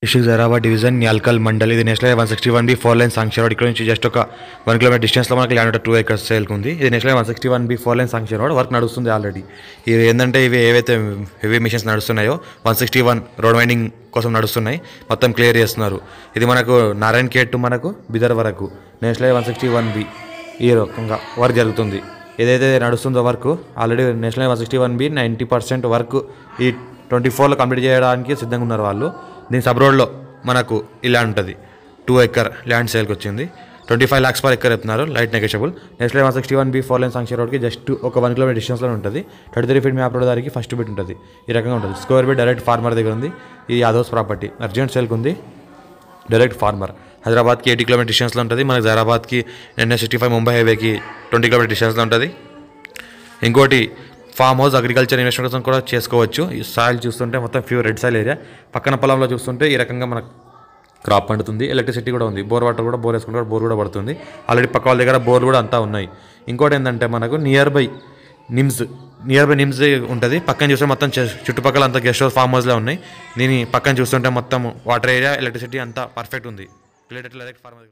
District Zaheerabad division Nyalkal mandal. ఇది national 161B 4 line sanction road. ఇక్కడ నుంచి జస్ట్ ఒక 1 కిలోమీటర్ డిస్టెన్స్లో మనకి ల్యాండ్ 2 acres సేల్కి ఉంది. ఇది national 161B 4 line sanction road. Work నడుస్తుంది ఆల్రెడీ. ఇది ఏంటంటే ఇవి ఏవైతే హెవీ మిషన్స్ నడుస్తున్నాయో 161 రోడ్ వైండింగ్ కోసం నడుస్తున్నాయి, మొత్తం క్లియర్ చేస్తున్నారు. ఇది మనకు నారాయణ్ ఖేడ్ టు మనకు బిదర్ వరకు నేషనల్ 161B ఈ రకంగా వర్క్ జరుగుతుంది. ఏదైతే నడుస్తుందో work already national 161B 90% work ఈ 24లో కంప్లీట్ చేయడానికి సిద్ధంగా ఉన్నారు వాళ్ళు. దీని సబ్ రోడ్లో మనకు ఇలా ఉంటుంది. 2 acre ల్యాండ్ సేల్కి వచ్చింది. 25 lakhs per acre చెప్తున్నారు, light negotiable. National 161B 4 line sanction రోడ్కి జస్ట్ ఒక 1 కిలోమీటర్ డిస్టెన్స్లో ఉంటుంది. 33 feet మ్యాప్ రోడ్ దానికి ఫస్ట్ బిట్ ఉంటుంది. ఈ రకంగా ఉంటుంది. స్క్వేర్ బిట్ డైరెక్ట్ ఫార్మర్ దగ్గర ఉంది. ఇది యాదవ్స్ ప్రాపర్టీ, అర్జెంట్ సేల్కి ఉంది. డైరెక్ట్ ఫార్మర్ హైదరాబాద్కి 80 కిలోమీటర్ డిస్టెన్స్లో ఉంటుంది. మనకి జైరాబాద్కి NH65 ముంబై హైవేకి 20 కిలోమీటర్ డిస్టెన్స్లో ఉంటుంది. ఇంకోటి ఫామ్ హౌస్ అగ్రికల్చర్ ఇన్వెస్ట్మెంట్ కోసం కూడా చేసుకోవచ్చు. ఈ సాయిల్ చూస్తుంటే మొత్తం ప్యూర్ రెడ్ సాయిల్ ఏరియా. పక్కన పొలంలో చూస్తుంటే ఈ రకంగా మనకు క్రాప్ పండుతుంది. ఎలక్ట్రిసిటీ కూడా ఉంది. బోర్ వాటర్ కూడా బోర్ వేసుకుంటే బోర్ కూడా పడుతుంది. ఆల్రెడీ పక్క వాళ్ళ దగ్గర బోర్లు కూడా అంతా ఉన్నాయి. ఇంకోటి ఏంటంటే మనకు నియర్ బై నిమ్స్ ఉంటుంది. పక్కన చూస్తే మొత్తం చుట్టుపక్కల అంతా గెస్ట్ హౌస్ ఫామ్ హౌస్లో ఉన్నాయి. దీని పక్కన చూస్తుంటే మొత్తం వాటర్ ఏరియా ఎలక్ట్రిసిటీ అంతా పర్ఫెక్ట్ ఉంది. Direct farmer